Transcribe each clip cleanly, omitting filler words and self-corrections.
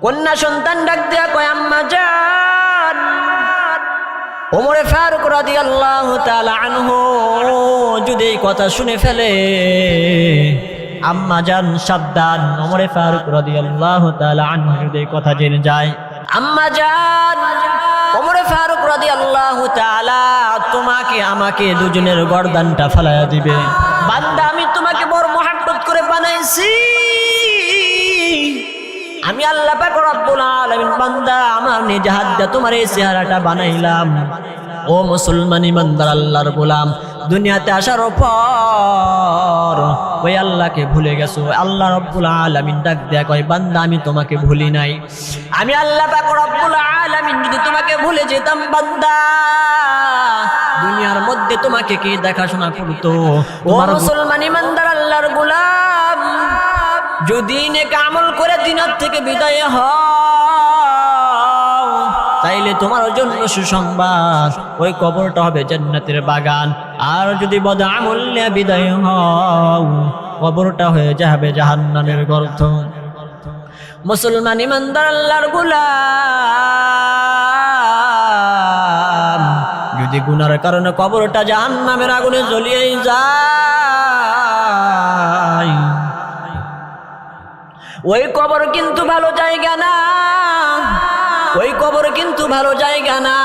কন্যা সন্তান ডাক দিয়া কয় আম্মা জান। ওমরে ফারুক রাদিয়াল্লাহু তাআলা আনহু যদি এই কথা শুনে ফেলে, আম্মা জান সাবধান, ওমরে ফারুক রাদিয়াল্লাহু তাআলা আনহু যদি এই কথা জেনে যায়, আম্মা জান ওমরে ফারুক রাদিয়াল্লাহু তাআলা তোমাকে আমাকে দুজনের গর্দানটা ফালায়া দিবে। বান্দা আমি তোমাকে বড় মহব্বত করে বানাইছি, আমি আল্লাহ পাক রব্বুল আলামিন বান্দা আমার নিজ হাত দিয়ে তোমার এই চেহারাটা বানাইলাম। ও মুসলমান ইমানদার আল্লাহর গোলাম, দুনিয়াতে আসার পর ওই আল্লাহকে ভুলে গেছো। আল্লাহ রব্বুল আলামিন ডাক দেয়া কয় বান্দা আমি তোমাকে ভুলি নাই। আমি আল্লাহ পাক রব্বুল আলামিন যদি তোমাকে ভুলে যেতাম বান্দা, দুনিয়ার মধ্যে তোমাকে কি দেখাশোনা করতো? ও মুসলমান ইমানদার আল্লাহর গোলাম, যদি নেক আমল করে দিনের থেকে বিদায় হও, তাইলে তোমার জন্য সুসংবাদ, ওই কবরটা হবে জান্নাতের বাগান। আর যদি বদ আমল নিয়ে বিদায় হও, কবরটা হয়ে যাবে জাহান্নামের গর্ত। মুসলমান ইমানদার আল্লাহর গোলাম, যদি গুনার কারণে কবরটা জাহান্নামের আগুনে জ্বলিয়ে যায়, ওই কবর কিন্তু ভালো জায়গা না, ওই কবর কিন্তু ভালো জায়গা না।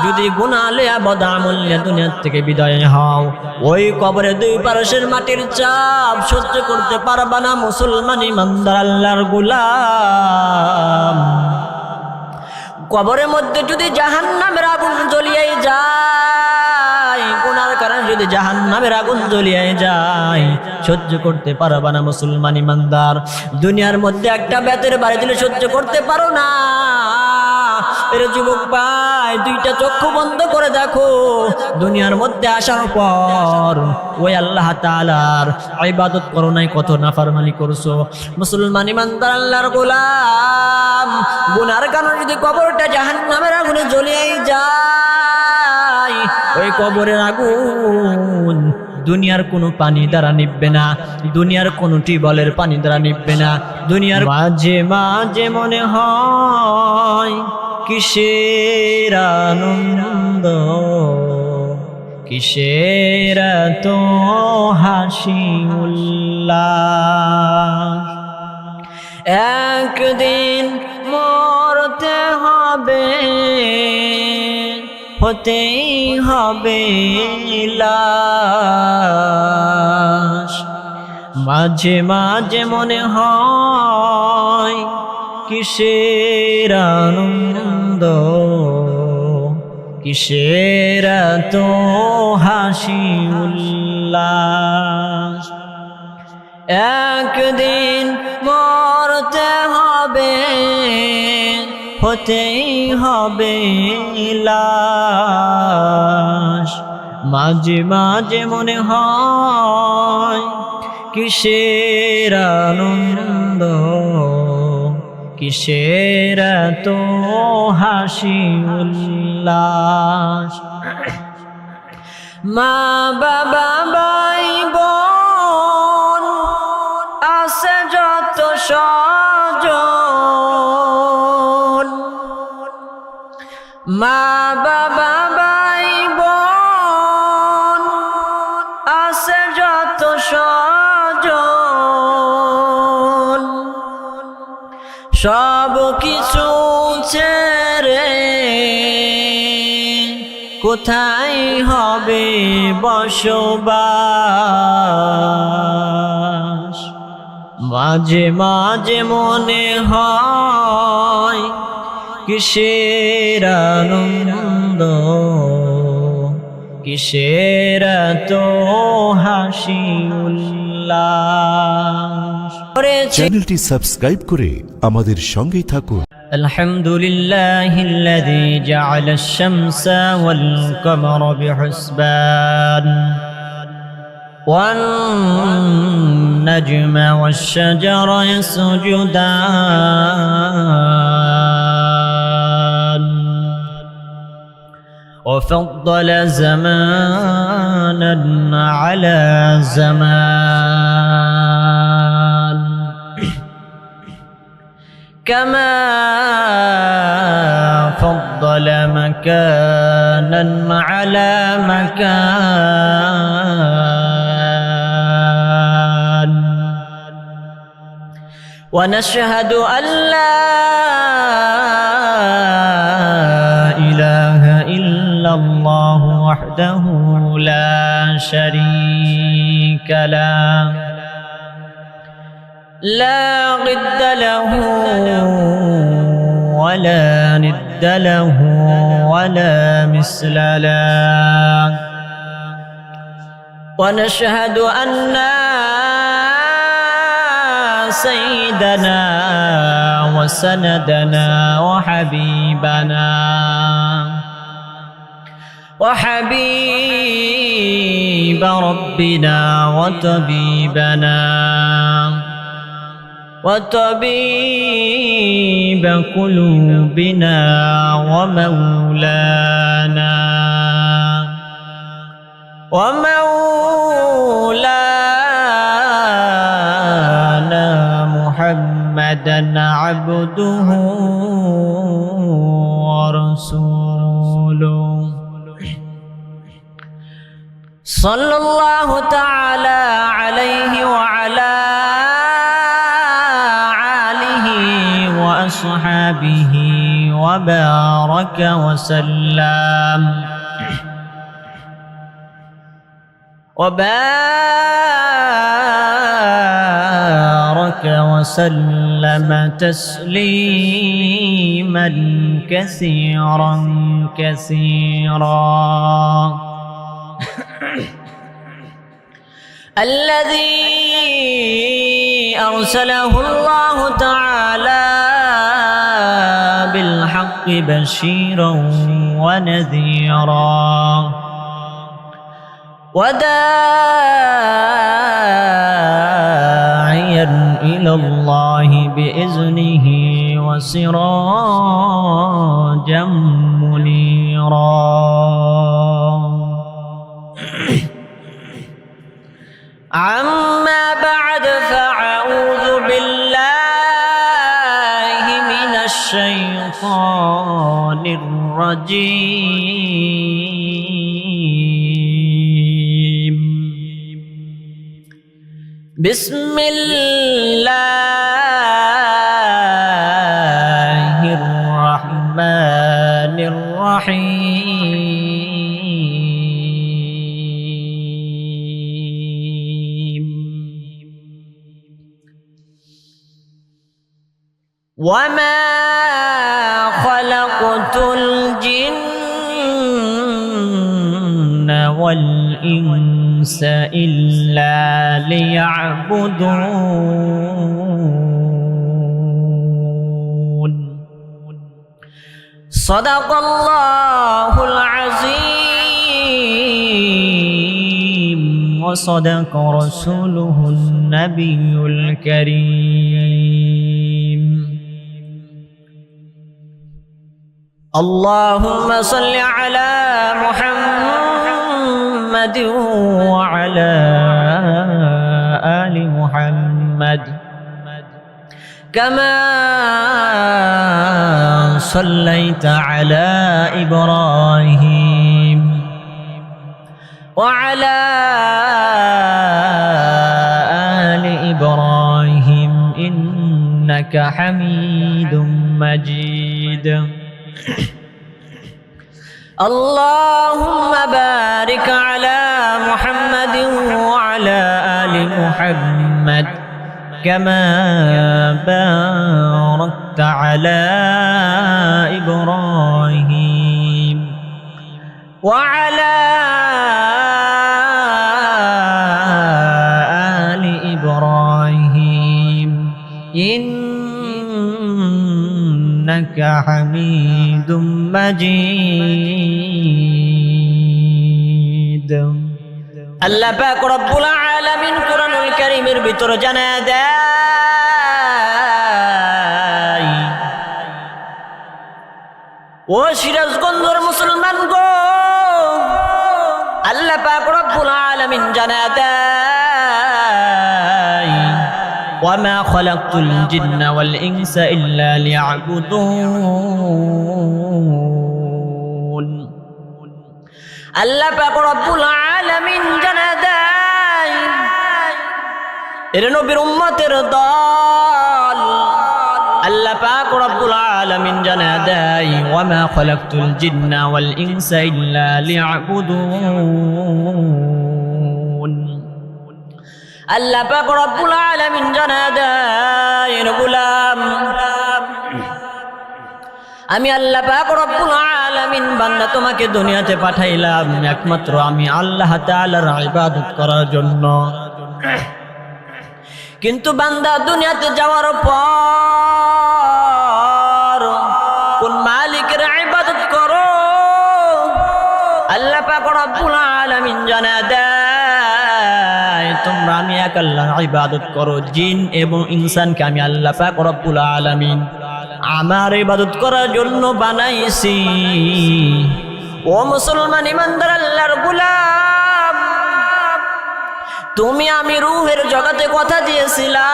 যদি গুনাহ লিয়া বদ আমল নিয়ে দুনিয়ার থেকে বিদায় হও, ওই কবরে দুই পার্শ্বের মাটির চাপ সহ্য করতে পারবা না। মুসলমান ইমানদার আল্লাহর গোলাম, কবরের মধ্যে যদি জাহান্নামের আগুন জ্বলিয়ে যায়, গুনার কারণে যদি জাহান্নামের আগুন জ্বলিয়ে যায়, সহ্য করতে পারবা না। মুসলমান ইমানদার, দুনিয়ার মধ্যে একটা বেতের বাড়ি দিলে সহ্য করতে পারো না। এর যুবক ভাই, দুইটা চক্ষু বন্ধ করে দেখো, দুনিয়ার মধ্যে আসার পর ওই আল্লাহ তাআলার ইবাদত করো নাই, কত নাফরমানি করছো। মুসলমান ইমানদার আল্লাহর গোলাম, গুনার কারণে যদি কবরটা জাহান্নামের আগুনে জ্বলিয়ে যায়, ওই কবরের আগুন দুনিয়ার কোনো পানি দ্বারা নিববে না, দুনিয়ার কোনো টিউবওয়েলের পানি দ্বারা নিববে না। দুনিয়ার মাঝে মাঝে মনে হয় কিসের আনন্দ, কিসের তো হাসি উল্লাস। একদিন মরতে হবে, হতেই হবে লাশ। মাঝে মাঝে মনে হয় কিসের আনন্দ, কিসের তো হাসি উল্লাস। একদিন মরতে হবে, হতেই হবে লাশ। মাঝে মাঝে মনে হয় কিসের আনন্দ, কিসের তো হাসি উল্লাস। মা বাবা ভাই বোন আছে যত স্বজন, মা বাবা ভাই বোন আছে যত স্বজন, সব কিছু ছেড়ে কোথায় হবে বসবাস। মাঝে মাঝে মনে হয় কিসের আনন্দ, কিসের তো হাসি উল্লাস। চ্যানেলটি সাবস্ক্রাইব করে আমাদের সঙ্গেই থাকুন। আলহামদুলিল্লাহিল্লাযী জাআলাশ শামসা ওয়াল কমারা বিহুসবান ওয়ান নাজমা ওয়াশ শাজারা ইয়াসজুদান وفضل زمانا على زمان كما فضل مكانا على مكان ونشهد أن لا إله إلا الله وحده لا شريك له لا ضد له ولا ند له ولا مثل له ونشهد أن سيدنا وسندنا وحبيب ربنا وطبيب قلوبنا ومولانا محمدا عبده ورسوله صلى الله تعالى عليه وعلى آله وأصحابه وبارك وسلم تسليما كثيرا الذي أرسله الله تعالى بالحق بشيرا ونذيرا وداعيا إلى الله بإذنه وسراجا منيرا أما بعد فأعوذ بالله من الشيطان الرجيم بسم الله الرحمن الرحيم وما خلقت الجن والإنس إلا ليعبدون صدق الله العظيم وصدق رسوله النبي الكريم اللهم صل على محمد وعلى آل محمد كما صليت على إبراهيم وعلى آل إبراهيم إنك حميد مجيد اللهم بارك على محمد وعلى آل محمد كما باركت على إبراهيم وعلى آل إبراهيم إنك حميد مجيد আল্লাহ পাক রব্বুল আলামিন কুরআনুল কারীমের ভিতর জানায় দেয় ও সিরাজগঞ্জের মুসলমান গো আল্লাহ পাক রব্বুল আলামিন জানায় দেয় وما خلقت الجن والإنس إلا ليعبدون আল্লাহ পাক রব্বুল আলামিন জানা দেয় এর নবীর উম্মতের দল আল্লাহ পাক রব্বুল আলামিন জানা দেয় ওয়ামা খালাকতুল জিন্না ওয়াল ইনসা ইল্লা লিয়াবুদুন আল্লাহ পাক রব্বুল আলামিন জানা দেয় গোলাম আমি আল্লাহ পাক রব্বুল আলামিন বান্দা তোমাকে দুনিয়াতে পাঠাইলাম একমাত্র আমি আল্লাহ তাআলার ইবাদত করার জন্য কিন্তু বান্দা দুনিয়াতে যাওয়ার পর কোন মালিকের ইবাদত করো আল্লাহ পাক রব্বুল আলামিন জানা দেয় তোমরা আমি এক আল্লাহর ইবাদত করো জিন এবং ইনসানকে আমি আল্লাহ পাক রব্বুল আলামিন আমার ইবাদত করার জন্য বানাইছি ও মুসলমান ইমানদার আল্লাহর গোলাম তুমি আমি রূহের জগতে কথা দিয়েছিলাম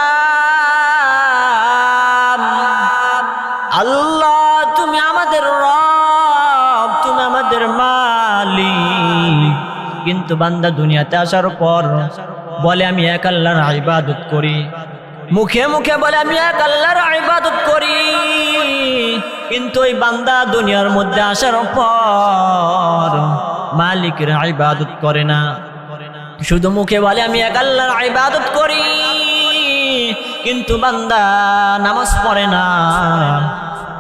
আল্লাহ তুমি আমাদের রব তুমি আমাদের মালিক কিন্তু বান্দা দুনিয়াতে আসার পর বলে আমি এক আল্লাহর ইবাদত করি মুখে মুখে বলে আমি এক আল্লাহর ইবাদত করি কিন্তু ওই বান্দা দুনিয়ার মধ্যে আসার পর মালিকের ইবাদত করে না শুধু মুখে বলে আমি এক আল্লাহর ইবাদত করি কিন্তু বান্দা নামাজ পড়ে না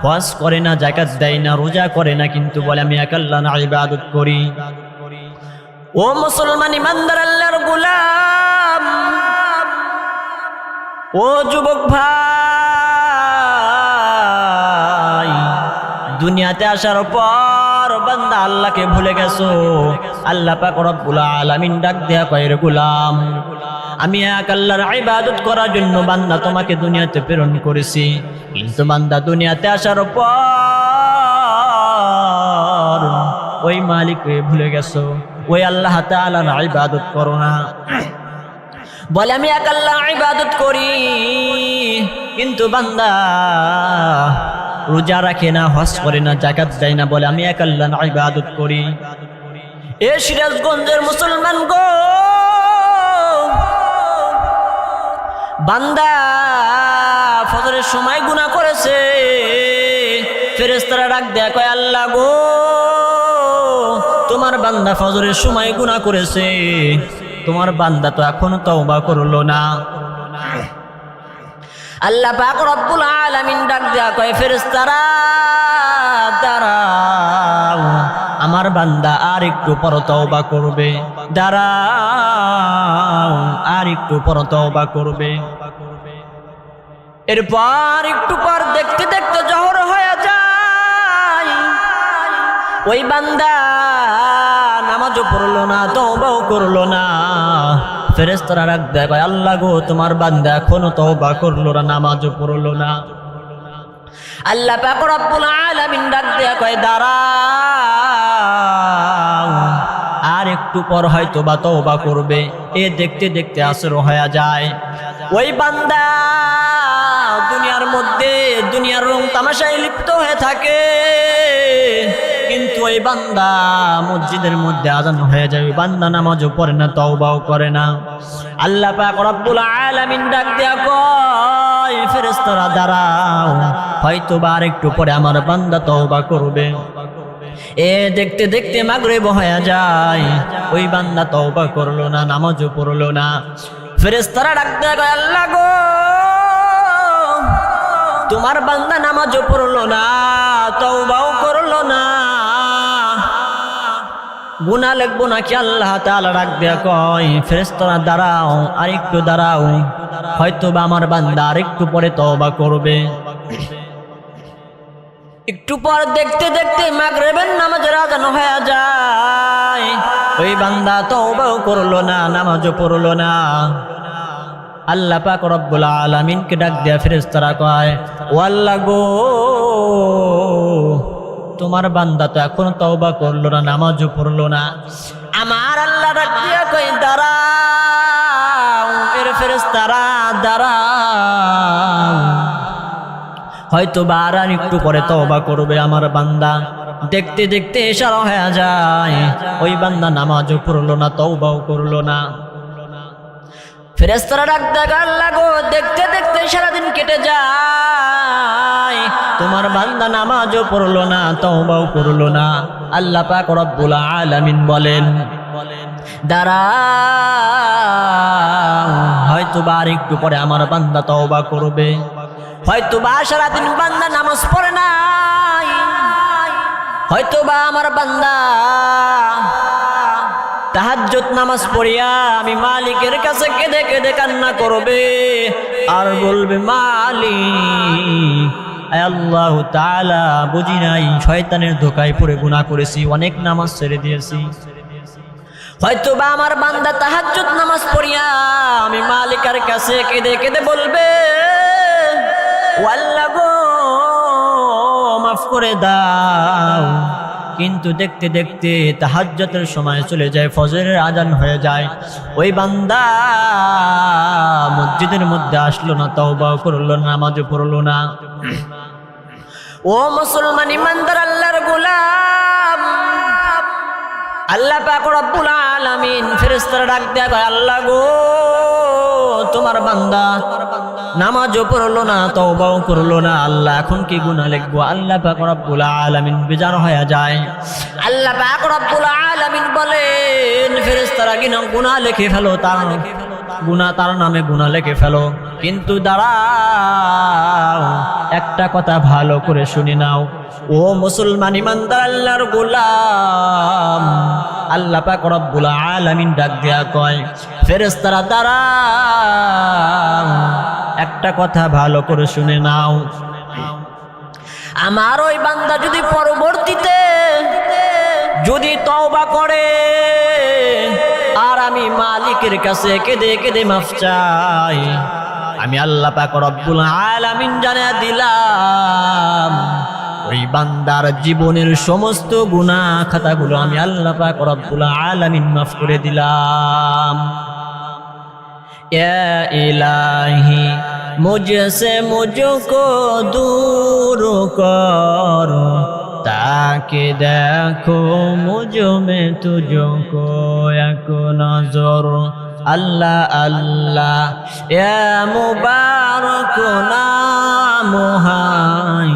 হজ করে না যাকাত দেয় না রোজা করে না কিন্তু বলে আমি এক আল্লাহর ইবাদত করি ও মুসলমান ইমানদার আল্লাহর গোলাম ও যুবক ভাই দুনিয়াতে আসার পর বান্দা আল্লাহকে ভুলে গেছো আল্লাহ পাক রব্বুল আলামিন ডাক দেয়া কয় রে গোলাম আমি এক আল্লাহর ইবাদত করার জন্য বান্দা তোমাকে দুনিয়াতে প্রেরণ করেছি কিন্তু বান্দা দুনিয়াতে আসার পর ওই মালিককে ভুলে গেছো ওই আল্লাহ তাআলার ইবাদত করো না বলে আমি এক আল্লাহর ইবাদত করি কিন্তু বান্দা রোজা রাখে না হজ করে না যাকাত দেয় না বলে আমি এক আল্লাহর ইবাদত করি এ সিরাজগঞ্জের মুসলমান গো বান্দা ফজরের সময় গুনাহ করেছে ফেরেশতারা ডাক দেয় কয় আল্লাহ গো তোমার বান্দা ফজরের সময় গুনাহ করেছে তোমার বান্দা তো এখনো তওবা করলো না আল্লাহ পাক রব্বুল আলামিন ডাক দেয়া কয় ফেরেশতারা দাঁড়াও আমার বান্দা আর একটু পর তওবা করবে দাঁড়াও আর একটু পর তওবা করবে এরপর একটু পর দেখতে দেখতে জোহর হয়ে যায় ওই বান্দা নামাজও পড়লো না তওবাও করলো না ফেরেশতারা ডাক দেয় কয় আল্লাহ গো তোমার বান্দা এখনো তওবা করলো না নামাজও পড়লো না আল্লাহ পাক রব্বুল আলামিন ডাক দেয়া কয় দাঁড়াও আর একটু পর হয়তো বা তওবা করবে এ দেখতে দেখতে আসর হয়ে যায় ওই বান্দা দুনিয়ার মধ্যে দুনিয়ার রং তামাশায় লিপ্ত হয়ে থাকে কিন্তু ওই বান্দা মসজিদের মধ্যে আজান হয়ে যায় ওই বান্দা নামাজও পড়ে না তওবাও করে না আল্লাহ পাক রব্বুল আলামিন ডাক দেয়া কয় ফেরেশতারা দাঁড়াও হয়তো বা আরেকটু পরে আমার বান্দা তওবা করবে এ দেখতে দেখতে মাগরিব হয়ে যায় ওই বান্দা তওবা করলো না নামাজও পড়লো না ফেরেশতারা ডাক দেয়া কয় আল্লাহ গো তোমার বান্দা নামাজও পড়লো না তওবাও করলো না গুনাহ লিখবো নাকি আল্লাহ তাআলা ডাক দেয়া কয় ফেরেশতারা দাঁড়াও আরেকটু দাঁড়াও হয়তো বা আমার বান্দা আরেকটু পরে তওবা করবে একটু পর দেখতে দেখতে মাগরিবের নামাজের আযান হয়ে যায় ওই বান্দা তওবাও করলো না নামাজও পড়লো না আল্লাহ পাক রব্বুল আলামিনকে ডাক দেয়া ফেরেশতারা কয় ও আল্লাহ গো তোমার বান্দা তো এখনো তওবা করলো না নামাজও পড়লো না আমার আল্লাহ ডাক দিয়া কয় দাঁড়াও এর ফেরেশতারা দাঁড়াও, হয়তো বা আর একটু পরে তওবা করবে আমার বান্দা। দেখতে দেখতে ইশারা হয়ে যায়, ওই বান্দা নামাজও পড়লো না, তওবাও করলো না। ফেরেশতারা ডাক দেয়, আল্লাহ গো, দেখতে দেখতে সারাদিন কেটে যায়, তোমার বান্দা নামাজও পড়লো না, তওবাও করলো না। আল্লাহ পাক রব্বুল আলামিন বলেন, দাঁড়াও, হয়তো বা আর একটু পরে আমার বান্দা তওবা করবে। হয়তো বা সারাদিন বান্দা নামাজ পড়ে নাই, হয়তো বা আমার বান্দা তাহাজ্জুদ নামাজ পড়িয়া আমি মালিকের কাছে কেঁদে কেঁদে কান্না করবে আর বলবে, মালিক আয় আল্লাহ তাআলা, বুঝি নাই, শয়তানের ধোকায় পড়ে গুনাহ করেছি, অনেক নামাজ ছেড়ে দিয়েছি। হয়তো বা আমার বান্দা তাহাজ্জুদ নামাজ পড়িয়া আমি মালিকের কাছে কেঁদে কেঁদে বলবে, ও আল্লাহ গো, মাফ করে দাও। কিন্তু দেখতে দেখতে তাহাজ্জুদের সময় চলে যায়, ফজরের আজান হয়ে যায়, ওই বান্দা মসজিদের মধ্যে আসলো না, তওবা করলো না, নামাজও পড়লো না। ও মুসলমান ইমানদার আল্লাহর গোলাম, আল্লাহ পাক রব্বুল আলামিন ফেরেশতারা ডাক দেয়, আল্লাহ গো, তোমার বান্দা নামাজও পড়লো না, তওবাও করলো না, আল্লাহ এখন কি গুনাহ লিখবো? আল্লাহ পাক রব্বুল আলামিন বেজার হয়ে যায়। আল্লাহ পাক রব্বুল আলামিন বলেন, ফেরেশতারা গুনাহ লিখে ফেলো, তার গুনাহ, তার নামে গুনাহ লিখে ফেলো। কিন্তু দাঁড়াও, একটা কথা ভালো করে শুনে নাও, ও মুসলমান ইমানদার আল্লাহর গোলাম, আল্লাহ পাক রব্বুল আলামিন ডাক দেয়া কয়, ফেরেশতারা দাঁড়াও, একটা কথা ভালো করে শুনে নাও, আমার ওই বান্দা যদি পরবর্তীতে যদি তওবা করে আর আমি মালিকের কাছে কেঁদে কেঁদে মাফ চাই, আমি আল্লাহ পাক রব্বুল আলামিন জানিয়ে দিলাম, ওই বান্দার জীবনের সমস্ত গুনাহ খাতাগুলো আমি আল্লাহ পাক রব্বুল আলামিন মাফ করে দিলাম। या इलाही मुझसे मुझको दूर करो, ताकि देखो मुझ में तुझको एक नजर। अल्लाह अल्लाह या मुबारक नाम है,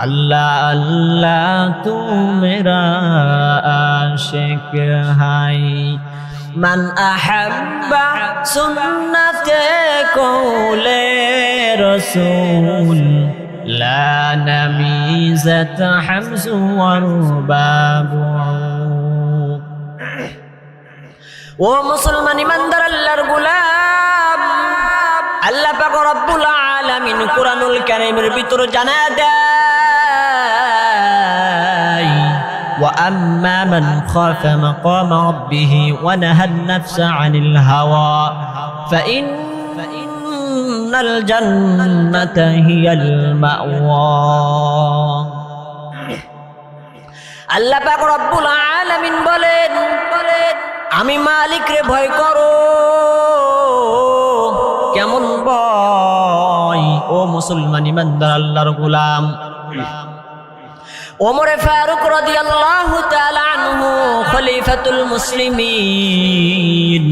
अल्लाह अल्लाह तू मेरा आशिक है। मन अहब्बा सुन्नते कौले रसूल, ला नमीज़त हम्ज़ वरुबाबु। ও মুসলমান ইমানদার আল্লাহর গোলাম, আল্লাহ পাক রব্বুল আলামিন কুরআনুল কারীমের ভিতর জানায় দেয়, وأما من خاف مقام ربه ونهى النفس عن الهوى فإن الجنة هي المأوى। আল্লাহ পাক রব্বুল আলামিন বলেন, আমি মালিক রে ভয় করো। কেমন ভয়? ও মুসলমান ইমানদার আল্লাহর গোলাম, ওমর ফারুক রাদিয়াল্লাহু তাআলা আনহু খলিফাতুল মুসলিমিন,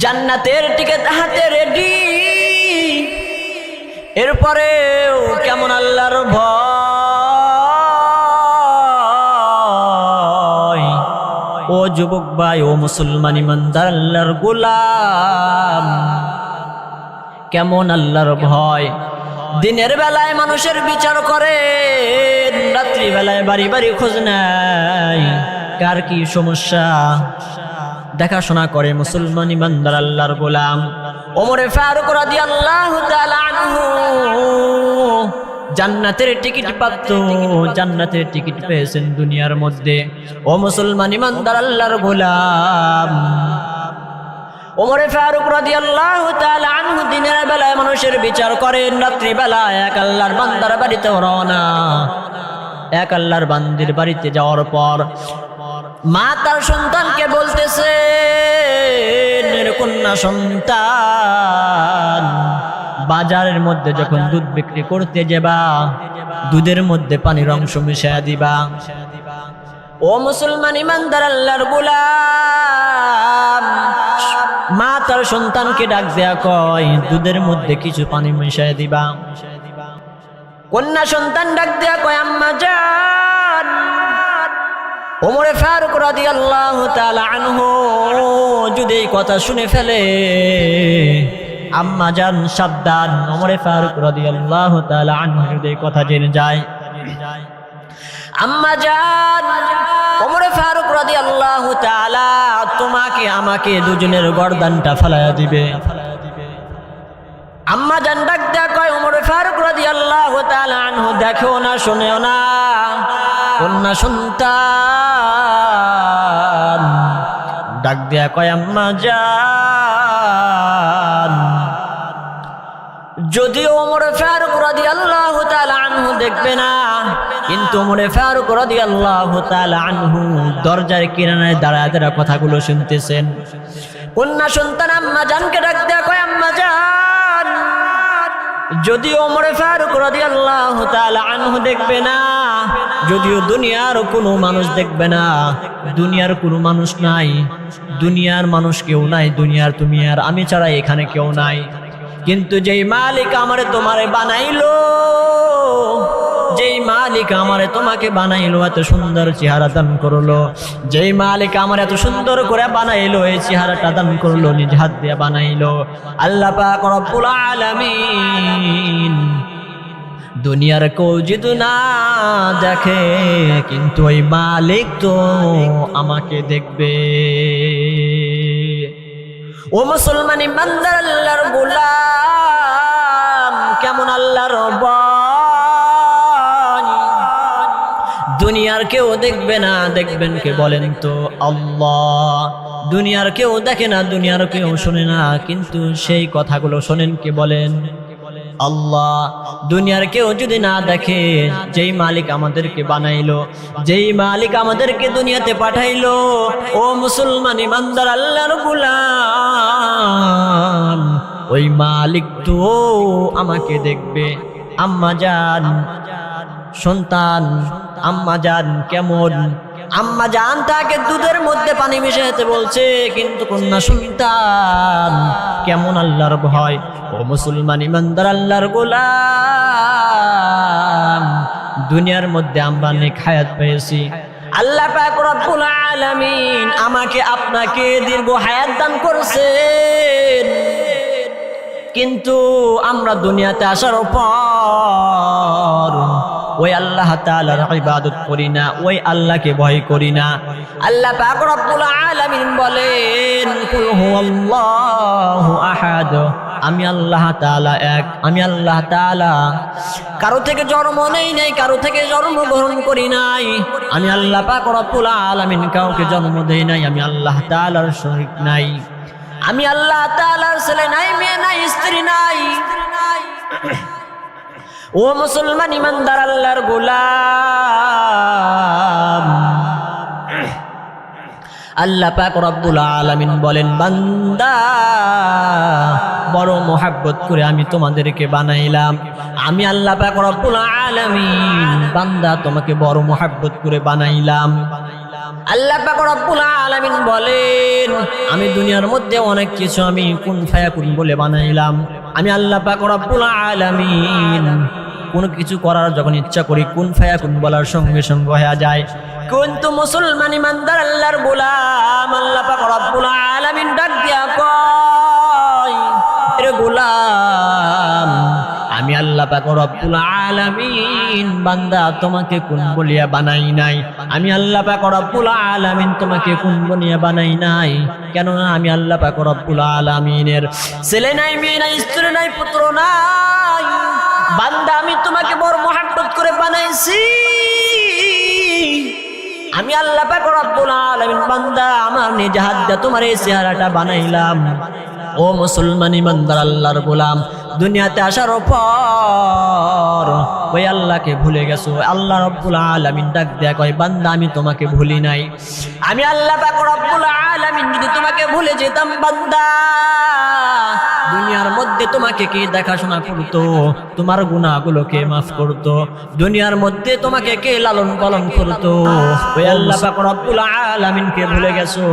জান্নাতের টিকিট হাতে রেডি, এরপরেও কেমন আল্লাহর ভয়। ও যুবক ভাই, ও মুসলমান ইমানদার আল্লাহর গোলাম, কেমন আল্লাহর ভয়। দিনের বেলায় মানুষের বিচার করে, রাত্রি বেলায় বাড়ি বাড়ি খোঁজ নেয়, কার কি সমস্যা দেখাশোনা করে মুসলমান ইমানদার আল্লাহর গোলাম। ওমর ফারুক রাদিয়াল্লাহু তাআলা আনহু জান্নাতের টিকিট প্রাপ্ত, জান্নাতের টিকিট পেয়েছেন দুনিয়ার মধ্যে। ও মুসলমান ইমানদার আল্লাহর গোলাম, ওমর ফারুক রাদিয়াল্লাহু তাআলা আনহু দিনের বেলায় মানুষের বিচার করেন, রাত্রি বেলায় এক আল্লাহর বান্দার বাড়িতে রওনা। এক আল্লাহর বান্দির বাড়িতে যাওয়ার পর মা তার সন্তানকে বলতেছে, কন্যা সন্তান, বাজারের মধ্যে যখন দুধ বিক্রি করতে যাবা, দুধের মধ্যে পানির অংশ মিশাইয়া দিবা। ও মুসলমান ইমানদার আল্লাহর গোলাম, মা তার সন্তানকে ডাক দেয়া কয়, দুধের মধ্যে কিছু পানি মিশাইয়া দিবা। কন্যা সন্তান ডাক দেয়া কয়, আম্মা জান। ওমরে ফারুক রাদিয়াল্লাহু তাআলা আনহু যদি এই কথা শুনে ফেলে, আম্মা জান সাবধান। ওমরে ফারুক রাদিয়াল্লাহু তাআলা আনহু যদি এই কথা জেনে যায়, আম্মা জান, ওমরে ফারুক রাদিয়াল্লাহু তাআলা তোমাকে আমাকে দুজনের গর্দানটা ফালায়া দিবে। আম্মা জান ডাক দেয়া কয়, ওমরে ফারুক রাদিয়াল্লাহু তাআলা আনহু দেখো না, শোনেও না, কন্যা সন্তান ডাক দেয়া কয়, আম্মা জান, যদিও ওমরে ফারুক রাদিয়াল্লাহু তাআলা আনহু দেখবে না, কিন্তু ওমরে ফারুক রাদিয়াল্লাহু তাআলা আনহু দরজার কিনারায় দাঁড়ায় দাঁড়ায় কথাগুলো শুনতেছেন। কন্যা সন্তান আম্মা জানকে ডাক দেয়া কয়, আম্মা জান, যদিও ওমরে ফারুক রাদিয়াল্লাহু তাআলা আনহু দেখবে না, যদিও দুনিয়ার কোনো মানুষ দেখবে না, দুনিয়ার কোনো মানুষ নাই, দুনিয়ার মানুষ কেউ নাই, দুনিয়ার তুমি আর আমি ছাড়া এখানে কেউ নাই, কিন্তু যেই মালিক আমারে তোমারে বানাইলো, যেই মালিক আমারে তোমাকে বানাইলো, এত সুন্দর চেহারা দান করলো, যেই মালিক আমার এত সুন্দর করে বানাইলো, এই চেহারাটা দান করলো, নিজ হাত দিয়ে বানাইলো, আল্লাহ পাক রব্বুল আলামিন। দুনিয়ার কেউ যদি না দেখে, কিন্তু ওই মালিক তো আমাকে দেখবে। ও মুসলমান ইমানদার আল্লাহর গোলাম, কেমন আল্লাহর বাণী, দুনিয়ার কেউ দেখবে না, দেখবেন কে বলেন তো? আল্লাহ। দুনিয়ার কেউ দেখে না, দুনিয়ার কেউ শোনে না, কিন্তু সেই কথাগুলো শোনেন কে বলেন? আল্লাহ। দুনিয়ার কেউ যদি না দেখে, যেই মালিক আমাদেরকে বানাইলো, যেই মালিক আমাদেরকে দুনিয়াতে পাঠাইলো, ও মুসলমান ইমানদার আল্লাহর গোলাম, ওই মালিক তো আমাকে দেখবে। আম্মা জান সন্তান, আম্মা জান কেমন? আম্মা জান তাকে দুধের মধ্যে পানি মিশাইতে বলছে, কিন্তু কন্যা সন্তান কেমন আল্লাহর ভয়। ও মুসলমান ইমানদার আল্লাহর গোলাম, দুনিয়ার মধ্যে আমরা নেক হায়াত পেয়েছি, আল্লাহ পাক রব্বুল আলামিন আমাকে আপনাকে দীর্ঘ হায়াত দান করেছেন, কিন্তু আমরা দুনিয়াতে আসার পর ওই আল্লাহ তাআলার ইবাদত করি না, ওই আল্লাহকে ভয় করি না। আল্লাহ পাক রব্বুল আলামিন বলেন, কুল হুয়াল্লাহু আহাদ, আমি আল্লাহ তাআলা এক, আমি আল্লাহ তাআলা কারো থেকে জন্ম নেই নাই, কারো থেকে জন্ম গ্রহণ করি নাই, আমি আল্লাহ পাক রব্বুল আলামিন কাউকে জন্ম দেই নাই, আমি আল্লাহ তাআলার শরীক নাই, আমি আল্লাহ তাআলার ছেলে নাই, মেয়ে নাই, স্ত্রী নাই। ও মুসলমান ইমানদার আল্লাহর গোলাম, আল্লাহ পাক রব্বুল আলামিন বলেন, বান্দা বড় মোহাব্বত করে আমি তোমাদেরকে বানাইলাম, আমি আল্লাহ পাক রব্বুল আলামিন বান্দা তোমাকে বড় মোহাব্বত করে বানাইলাম। আল্লাহ পাক রব্বুল আলামিন বলেন, আমি দুনিয়ার মধ্যে অনেক কিছু আমি কুন ফায়াকুন বলে বানাইলাম, আমি আল্লাহ পাক রব্বুল আলামিন কোনো কিছু করার যখন ইচ্ছা করি, কুন ফায়াকুন বলার সঙ্গে সঙ্গে হয়ে যায়। কিন্তু মুসলমান ইমানদার আল্লাহর গোলাম, আল্লাহ পাক রব্বুল আলামিন ডাক দিয়া কয়, এরে গোলাম, আমি আল্লাহ পাক রব্বুল আলামিন বান্দা তোমাকে কোন বলিয়া বানাই নাই, আমি আল্লাহ পাক রব্বুল আলামিন তোমাকে কোন বলিয়া বানাই নাই। কেননা আমি আল্লাহ পাক রব্বুল আলামিনের ছেলে নাই, মেয়ে নাই, স্ত্রী নাই, পুত্র নাই। বান্দা আমি তোমাকে বড় মোহাব্বত করে বানাইছি, আমি আল্লাহ পাক রব্বুল আলামিন বান্দা আমার নিজ হাত দিয়ে তোমার এই চেহারাটা বানাইলাম। ও মুসলমান ইমানদার আল্লাহর গোলাম, দুনিয়াতে আসার পর ওই আল্লাহকে ভুলে গেছো। আল্লাহ রাব্বুল আলামিন ডাক দেয়া কয়, বান্দা আমি তোমাকে ভুলি নাই। আমি আল্লাহ পাক রব্বুল আলামিন যদি তোমাকে ভুলে যেতাম বান্দা, দুনিয়ার মধ্যে তোমাকে কে দেখাশোনা করতো, তোমার গুনাহগুলোকে মাফ করতো, দুনিয়ার মধ্যে তোমাকে কে লালন পালন করতো? ওই আল্লাহ পাক রব্বুল আলামিনকে ভুলে গেছো।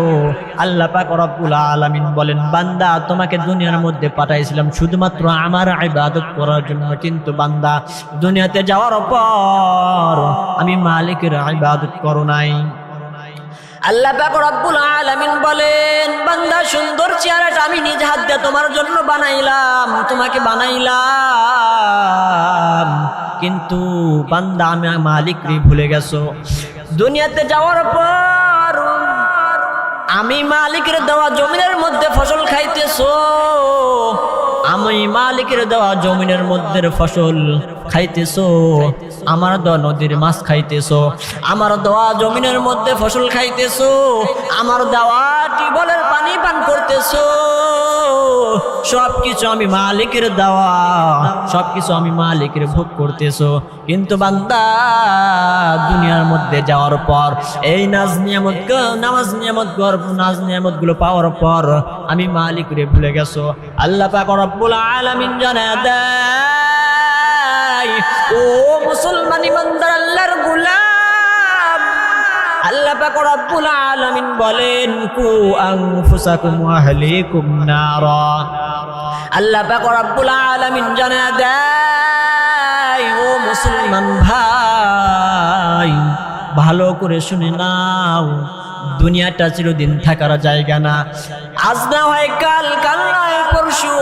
আল্লাহ পাক রব্বুল আলামিন বলেন, বান্দা তোমাকে দুনিয়ার মধ্যে পাঠাইছিলাম শুধুমাত্র আমার ইবাদত করার জন্য, কিন্তু বান্দা দুনিয়াতে যাওয়ার পর আমি মালিকের ইবাদত করো নাই। আল্লাহ পাক রব্বুল আলামিন বলেন, বান্দা সুন্দর চেহারাটা আমি নিজ হাত দিয়ে তোমার জন্য বানাইলাম, তোমাকে বানাইলাম, কিন্তু বান্দা আমি মালিককে ভুলে গেছো। দুনিয়াতে যাওয়ার পর আমি মালিকের দেওয়া জমিনের মধ্যে ফসল খাইতেছো, আমি মালিকের দেওয়া জমিনের মধ্যে ফসল খাইতেছো, আমার দেওয়া নদীর মাছ খাইতেছো, আমার দেওয়া জমিনের মধ্যে ফসল খাইতেছো, আমার দেওয়া টিউবওয়েলের পানি পান করতেছো। সবকিছু আমি মালিকের দেওয়া, সবকিছু আমি মালিকের ভোগ করতেছো, কিন্তু বান্দা দুনিয়ার মধ্যে যাওয়ার পর এই নাজ নিয়ামত গুলো পাওয়ার পর আমি মালিকের ভুলে গেছো। আল্লাহ পাক রব্বুল আলামিন জানায় দেয়, ও মুসলমান ইমানদার আল্লাহর গোলাম, আল্লাহ পাক রব্বুল আলামিন বলেন, কু আনফুসাকুম ওয়া আহলিকুম নারা। আল্লাহ পাক রব্বুল আলামিন জানায় দেয়, ও মুসলমান ভাই ভালো করে শুনে নাও, দুনিয়াটা চিরদিন থাকার জায়গা না। আজ না হয় কাল, কাল না হয় পরশু,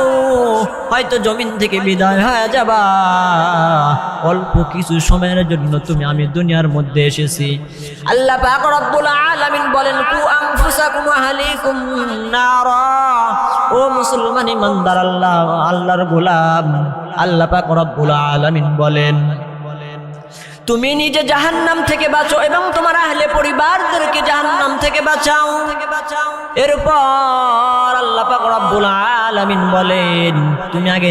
হয়তো জমিন থেকে বিদায় হয়ে যাবা। অল্প কিছু সময়ের জন্য আমি দুনিয়ার মধ্যে এসেছি। আল্লাহ পাক রব্বুল আলামিন বলেন, কু আনফুসাকুম ওয়া আহলিকুম নারা। ও মুসলমান ইমানদার আল্লাহর গোলাম, আল্লাহ পাক রব্বুল আলামিন বলেন, তুমি নিজে জাহান্নাম থেকে বাঁচো এবং তোমার আহলে পরিবারদেরকে জাহান্নাম থেকে বাঁচাও। এরপর আল্লাহ পাক রব্বুল আলামিন বলেন, তুমি আগে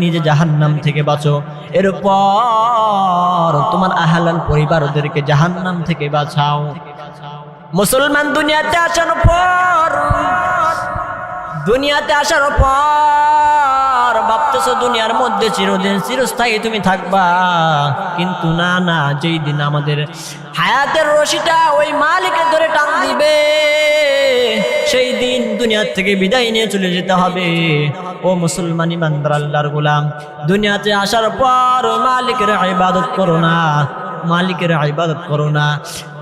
নিজে জাহান্নাম থেকে বাঁচো, এরপর তোমার আহলাল পরিবারদেরকে জাহান্নাম থেকে বাঁচাও। মুসলমান দুনিয়াতে আসার পর ভাবতেছো দুনিয়ার মধ্যে চিরস্থায়ী তুমি থাকবা, কিন্তু না না, যেই দিন আমাদের হায়াতের রশিটা ওই মালিকের ধরে টান দিবে, সেই দিন দুনিয়ার থেকে বিদায় নিয়ে চলে যেতে হবে। ও মুসলমান ইমানদার আল্লাহর গোলাম, দুনিয়াতে আসার পর ওই মালিকের ইবাদত করো না, মালিকের ইবাদত করো না।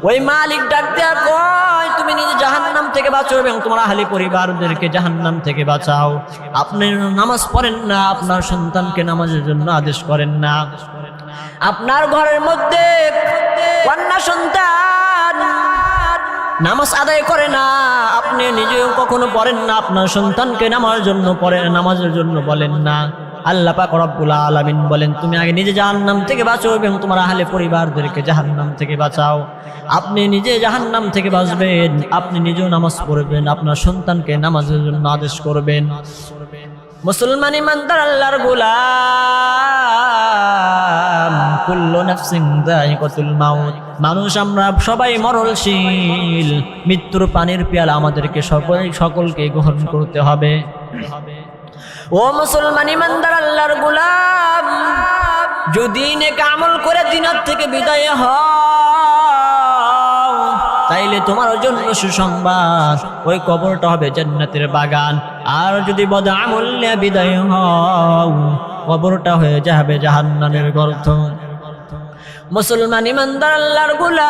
ওই মালিক ডাক দেয়া কয়, তুমি নিজে জাহান্নাম থেকে বাঁচো এবং তোমার আহলি পরিবারদেরকে জাহান্নাম থেকে বাঁচাও। আপনি নামাজ পড়েন না, আপনার সন্তানকে নামাজের জন্য আদেশ করেন না, আপনার ঘরের মধ্যে কন্যা সন্তান নামাজ আদায় করে না, আপনি নিজেও কখনো পড়েন না, আপনার সন্তানকে নামাজের জন্য বলেন না। আল্লাহ পাক রব্বুল আলামিন বলেন, তুমি আগে নিজে জাহান্নাম থেকে বাঁচো এবং তোমার আহলে পরিবারদেরকে জাহান্নাম থেকে বাঁচাও। আপনি নিজে জাহান্নাম থেকে বাঁচবেন, আপনি নিজেও নামাজ পড়বেন, আপনার সন্তানকে নামাজের জন্য আদেশ করবেন। মুসলমান ইমানদার আল্লাহর গোলাম, কুল্লু নাফসিন যায়িকাতুল মাউত, মানুষ আমরা সবাই মরণশীল, মৃত্যুর পানির পেয়ালা আমাদেরকে সকলকে গ্রহণ করতে হবে। ও মুসলমান ইমানদার আল্লাহর গোলাম, যদি নেক আমল করে দিনের থেকে বিদায় হও, তাইলে তোমার জন্য সুসংবাদ, ওই কবরটা হবে জান্নাতের বাগান। আর যদি বদ আমল নিয়ে বিদায় হও, কবরটা হয়ে যাবে জাহান্নামের গর্ত। মুসলমান ইমানদার আল্লাহর গোলাম,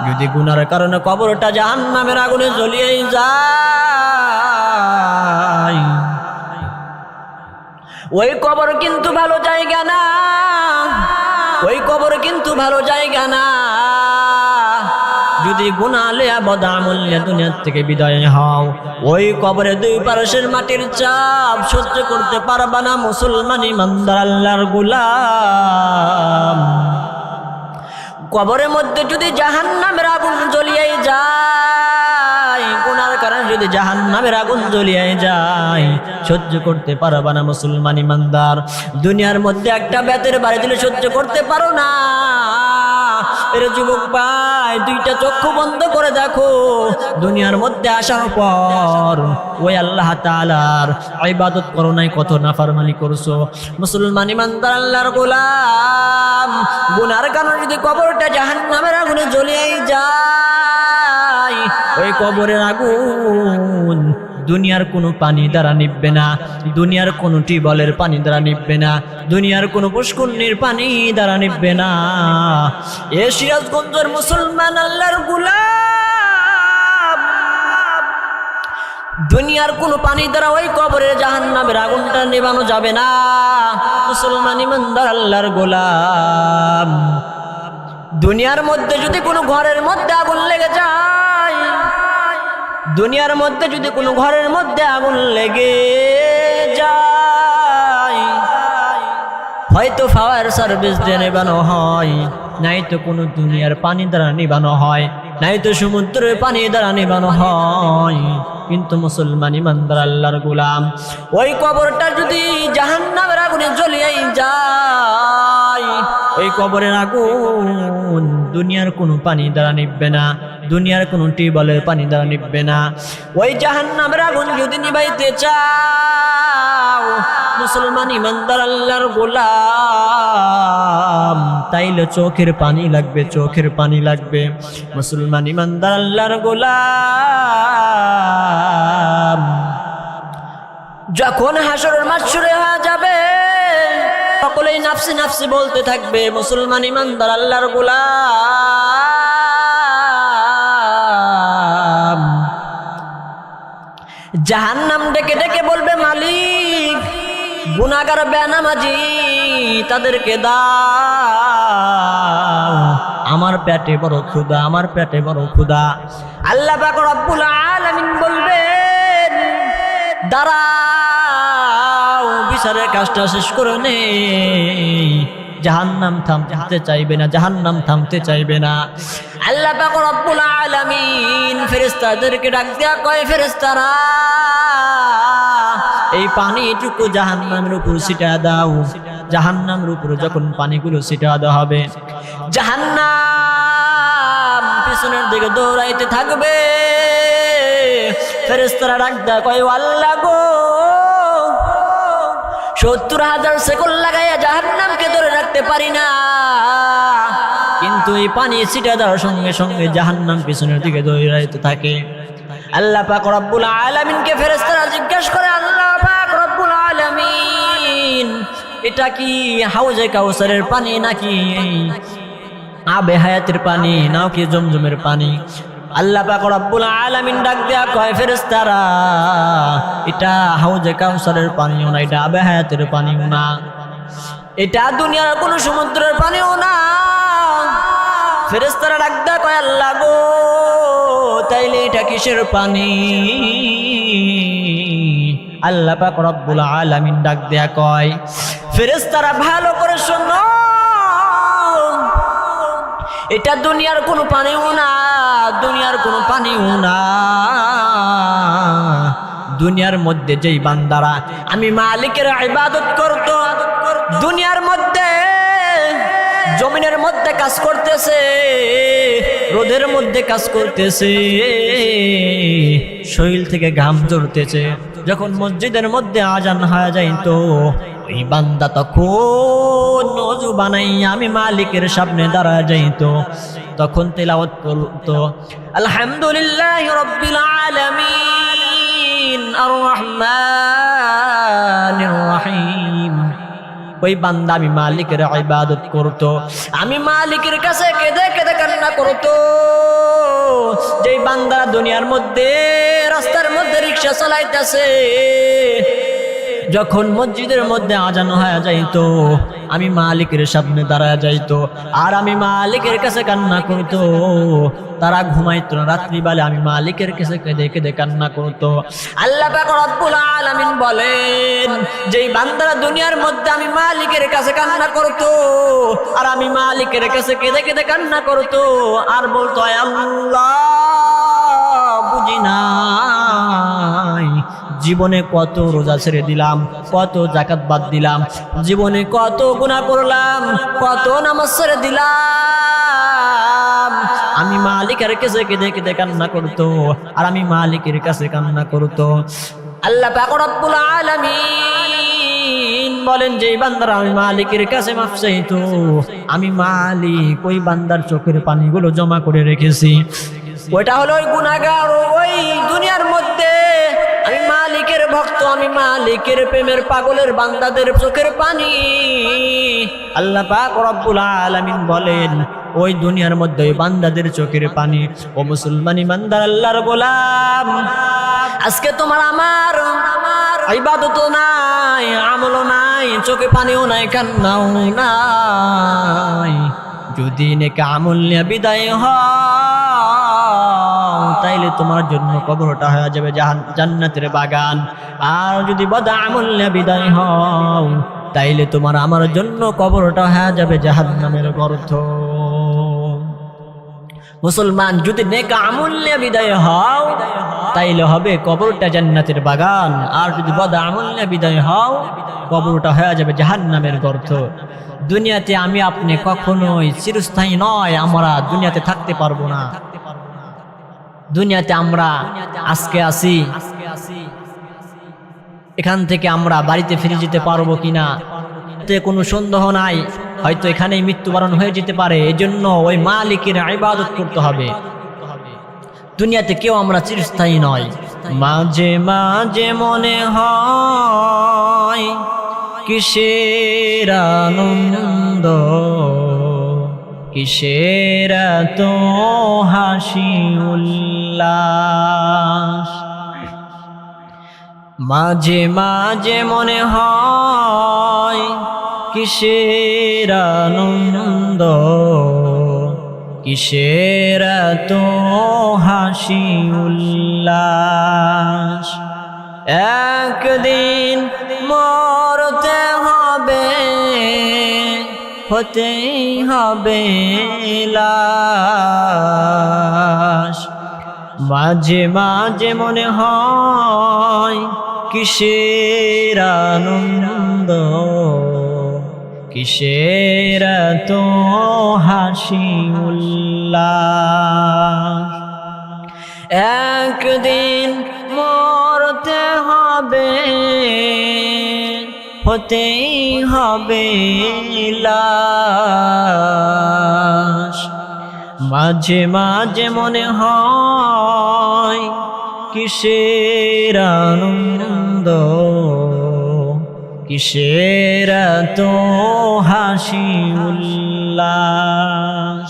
যদি গুনার কারণে কবরটা জাহান্নামের আগুনে জ্বলিয়ে যায়, ওই কবর কিন্তু ভালো জায়গা না, ওই কবর কিন্তু ভালো জায়গা না। যদি গুনাহ লিয়া বদআমল নিয়ে দুনিয়া থেকে বিদায় হও, ওই কবরে দুই পাশের মাটির চাপ সহ্য করতে পারবা না। মুসলমান ইমানদার আল্লাহর গোলাম, কবরের মধ্যে যদি জাহান্নামের আগুন জ্বলিয়ে যায়, গুনার কারণে যদি জাহান্নামের আগুন জ্বলিয়ে যায় সহ্য করতে পারবা না মুসলমান ইমানদার। দুনিয়ার মধ্যে একটা বেতের বাড়ি দিলে সহ্য করতে পারো না। এর যুবক ভাই, দুইটা চক্ষু বন্ধ করে দেখো, দুনিয়ার মধ্যে আসার পর ওই আল্লাহ তাআলার ইবাদত করো নাই, কত নাফরমানি করছো। মুসলমান ইমানদার আল্লাহর গোলাম, গুনার কারণে যদি কবরটা জাহান্নামের আগুনে জ্বলিয়ে যায়, ওই কবরের আগুন দুনিয়ার কোনো পানি দ্বারা নিভবে না, দুনিয়ার কোনো টিউবওয়েলের পানি দ্বারা নিভবে না, দুনিয়ার কোনো পুষ্করণীর পানি দ্বারা নিভবে না। এ সিরাজগঞ্জের মুসলমান আল্লাহর গোলাম, দুনিয়ার কোনো পানি দ্বারা ওই কবরের জাহান্নামের আগুনটা নেভানো যাবে না। মুসলমান ইমানদার আল্লাহর গোলাম, দুনিয়ার মধ্যে যদি কোনো ঘরের মধ্যে আগুন লেগে যায়, দুনিয়ার মধ্যে যদি কোনো ঘরের মধ্যে আগুন লেগে যায়, হয়তো ফায়ার সার্ভিস দিয়ে নেবানো হয়, নাই তো কোনো দুনিয়ার পানি দ্বারা নিবানো হয়, নাই তো সমুদ্রের পানি দ্বারা নিবানো হয়। কিন্তু মুসলমান ইমানদার আল্লাহর গোলাম, ওই কবরটা যদি জাহান্নামের আগুনে জ্বলিয়ে যায়, ওই কবরের আগুন দুনিয়ার কোনো পানি দ্বারা নিভবে না, দুনিয়ার কোনো টিউবওয়েলের পানি দ্বারা নিভবে না। ওই জাহান্নামের আগুন যদি নিভাইতে চাও মুসলমান ইমানদার আল্লাহর গোলাম, তাইলে চোখের পানি লাগবে, চোখের পানি লাগবে। মুসলমান ইমানদার আল্লাহর গোলাম, যখন হাসরের মাঠ শুরু হয়ে যাবে সকলেই নাফসি নাফসি বলতে থাকবে। মুসলমান ইমানদার আল্লাহর গোলাম, জাহান্নাম ডেকে ডেকে বলবে, মালিক, গুনাহগার বেনামাজি তাদেরকে দাও, আমার পেটে বড় ক্ষুধা, আমার পেটে বড় ক্ষুধা। আল্লাহ পাক রব্বুল আলামিন বলবেন, দাঁড়াও, বিচারের কাজটা শেষ করে নেই। জাহান্নাম থামতে চাইবে না, জাহান্নাম থামতে চাইবে না। আল্লাহ পাক রব্বুল আলামিন ফেরেশতাদেরকে ডাক দেয়া কয়, ফেরেশতারা, এই পানিটুকু জাহান্নামের উপর ছিটা দাও। জাহান্নামের উপর যখন পানিগুলো ছিটা দেওয়া হবে, জাহান্নাম পিছনের দিকে দৌড়াইতে থাকবে। ফেরেশতারা ডাক দেয়া কয়, আল্লাহ গো, ৭০,০০০ সেকেন্ড লাগাইয়া জাহান্নামকে ধরে রাখতে পারি না, কিন্তু এই পানি ছিটা দেওয়ার সঙ্গে সঙ্গে জাহান্নাম পিছনের দিকে দৌড়াইতে থাকে। আল্লাহ পাক রব্বুল আলামিনকে ফেরেশতারা জিজ্ঞাসা করে, আল্লাহ পাক রব্বুল আলামিন, এটা কি হাউজে কাউসারের পানি নাকি আবে হায়াতের পানি, নাও কি জমজমের পানি? আল্লাহ পাক রব্বুল আলামিন ডাক দেয়া কয়, ফেরেশতারা, এটা হাউজে কাউসারের পানিও না, এটা আবে হায়াতের পানিও না, এটা দুনিয়ার কোনো সমুদ্রের পানিও না। ফেরেশতারা ডাক দেয়া কয়, আল্লাহ গো, তাইলে এটা কিসের পানি? আল্লাহ পাক রব্বুল আলামিন ডাক দেয়া কয়, ফেরেশতারা ভালো করে শোনো, এটা দুনিয়ার কোনো পানিও না, দুনিয়ার কোনো পানিও না। দুনিয়ার মধ্যে যেই বান্দারা আমি মালিকের ইবাদত করত, দুনিয়ার মধ্যে জমিনের মধ্যে কাজ করতেছে, রোদের মধ্যে কাজ করতেছে, শরীর থেকে ঘাম ঝরতেছে, যখন মসজিদের মধ্যে আজান হয়ে যাইতো, ওই বান্দা তখন ওযু বানাইয়া আমি মালিকের সামনে দাঁড়া যাইতো, তখন তেলাওয়াত করতো, আলহামদুলিল্লাহি রাব্বিল আলামিন আর রহমানির রহিম। ওই বান্দা আমি মালিকের ইবাদত করতো, আমি মালিকের কাছে কেঁদে কেঁদে কান্না করতো। যেই বান্দা দুনিয়ার মধ্যে রাস্তার মধ্যে রিকশা চালাইতেছে, যখন মসজিদের মধ্যে আজান হয়ে যাইতো, আমি মালিকের সামনে দাঁড়া যাইতো, আর আমি মালিকের কাছে কান্না করতো। তারা ঘুমাইতো না, রাত্রিবেলা আমি মালিকের কাছে কেঁদে কেঁদে কান্না করতো। আল্লাহ পাক রব্বুল আলামিন বলেন, যেই বান্দারা দুনিয়ার মধ্যে আমি মালিকের কাছে কান্না করতো, আর আমি মালিকের কাছে কেঁদে কেঁদে কান্না করতো, আর বলতো, আল্লাহ বুঝি না জীবনে কত রোজা ছেড়ে দিলাম, কত যাকাত বাদ দিলাম, জীবনে কত গুনাহ করলাম, কত নামাজ ছেড়ে দিলাম। আমি মালিকের কাছে কেঁদে কেঁদে কান্না করতো, আর আমি মালিকের কাছে কান্না করতো। আল্লাহ পাক রব্বুল আলামিন বলেন যে বান্দারা আমি মালিকের কাছে মাফ চাইতো, আমি মালিক ওই বান্দার চোখের পানিগুলো জমা করে রেখেছি। ওইটা হলো ওই গুনাহগার, ওই দুনিয়ার মধ্যে আমি মালিকের ভক্ত, আমি মালিকের প্রেমের পাগলের বান্দাদের চোখের পানি। আল্লাহ পাক রব্বুল আলামিন বলেন ওই দুনিয়ার মধ্যে ওই বান্দাদের চোখের পানি। ও মুসলমান ইমানদার আল্লাহর গোলাম, আজকে তোমার আমার ইবাদতও নাই, আমলও নাই, চোখে পানিও নাই, কান্নাও নাই। যদি নেক আমল নিয়ে বিদায় হও তাইলে তোমার জন্য কবরটা হয়ে যাবে জান্নাতের বাগান। আর যদি বদ আমল নিয়ে বিদায় হও তাইলে তোমার আমার জন্য কবরটা হয়ে যাবে জাহান্নামের গর্ত। মুসলমান, যদি নেক আমল নিয়ে বিদায় হও তাইলে হবে কবরটা জান্নাতের বাগান, আর যদি বদ আমল নিয়ে বিদায় হও কবরটা হয়ে যাবে জাহান্নামের গর্ত। দুনিয়াতে আমি আপনি কখনোই চিরস্থায়ী নয়, আমরা দুনিয়াতে থাকতে পারবো না। দুনিয়াতে আমরা আজকে আছি, এখান থেকে আমরা বাড়িতে ফিরে যেতে পারবো কিনা এতে কোনো সন্দেহ নাই, হয়তো এখানেই মৃত্যুবরণ হয়ে যেতে পারে। এজন্য ওই মালিকের ইবাদত করতে হবে। দুনিয়াতে কেউ আমরা চিরস্থায়ী নয়। মাঝে মাঝে মনে হয় কিসের আনন্দ, কিসের তো হাসি উল্লাস। মাঝে মাঝে মনে হয় কিসের আনন্দ, কিসের তো হাসি উল্লাস। একদিন মরতে হবে, হতেই হবে লাশ। মাঝে মাঝে মনে হয় কিসের আনন্দ, কিসের তো হাসি উল্লাস। একদিন মরতে হবে, হতেই হবে লাশ। মাঝে মাঝে মনে হয় কিসের আনন্দ, কিসের তো হাসি উল্লাস।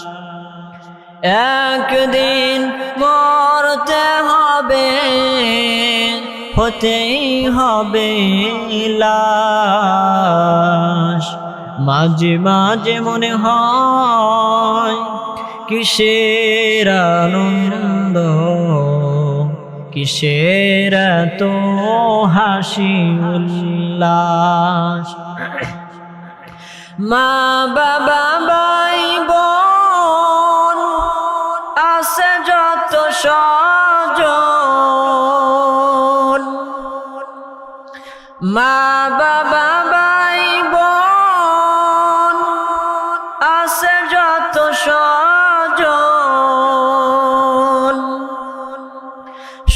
একদিন মরতে হবে, হতেই হবে লাশ। মাঝে মাঝে মনে হয় কিসের আনন্দ, কিসের তো হাসি উল্লাস। মা বাবা ভাই বোন আছে যত স্বজন, মা বাবা ভাই বোন আছে যত স্বজন,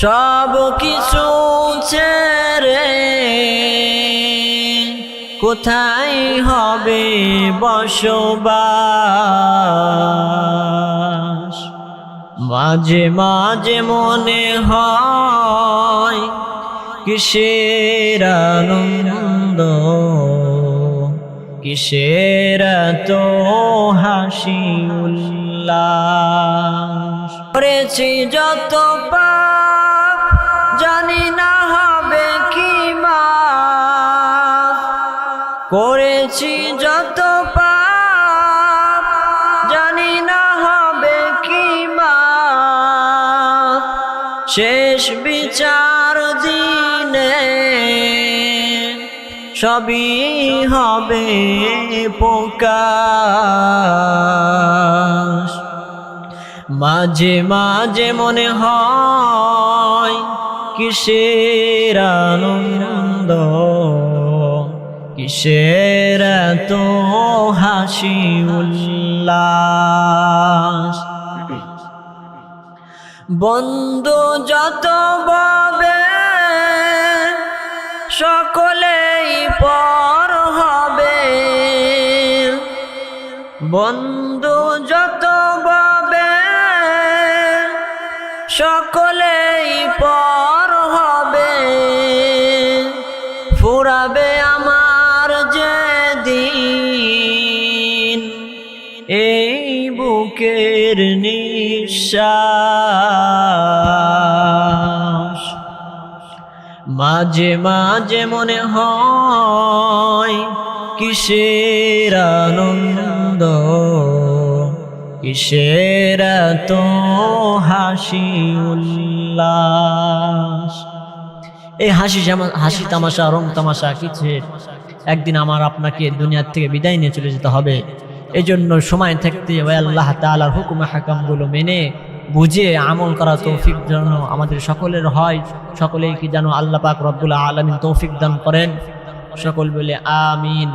সব কিছু ছেড়ে কোথায় হবে বসবাস। মাঝে মাঝে মনে হয় কিসের আনন্দ, কিসের তো হাসি উল্লাস। করেছি যত পাপ জানি না হবে কি মাপ, করেছি যত পাপ জানি না হবে কি মাপ। শেষ বিচার দিনে সবই হবে প্রকাশ। মাঝে মাঝে মনে হয় কিসের আনন্দ, কিসের এত হাসি উল্লাস। বন্ধু যত ববে সকলেই পর হবে, বন্ধু যত ববে সকলেই পর হবে। ফুরাবে আমার যে দিন এই বুকের নিঃশ্বাস। মাঝে মাঝে মনে হয় কিসের আনন্দ, কিসের এত হাসি উল্লাস। এই হাসি তামাশা রং তামাশা কিসের? একদিন আমার আপনাকে দুনিয়ার থেকে বিদায় নিয়ে চলে যেতে হবে। এই জন্য সময় থাকতে আল্লাহ তাআলার হুকুম হাকামগুলো মেনে বুঝে আমল করা তৌফিক যেন আমাদের সকলের হয়। সকলেই কি যেন আল্লাহ পাক রব্বুল আলামিন তৌফিক দান করেন। সকল বলে আমিন।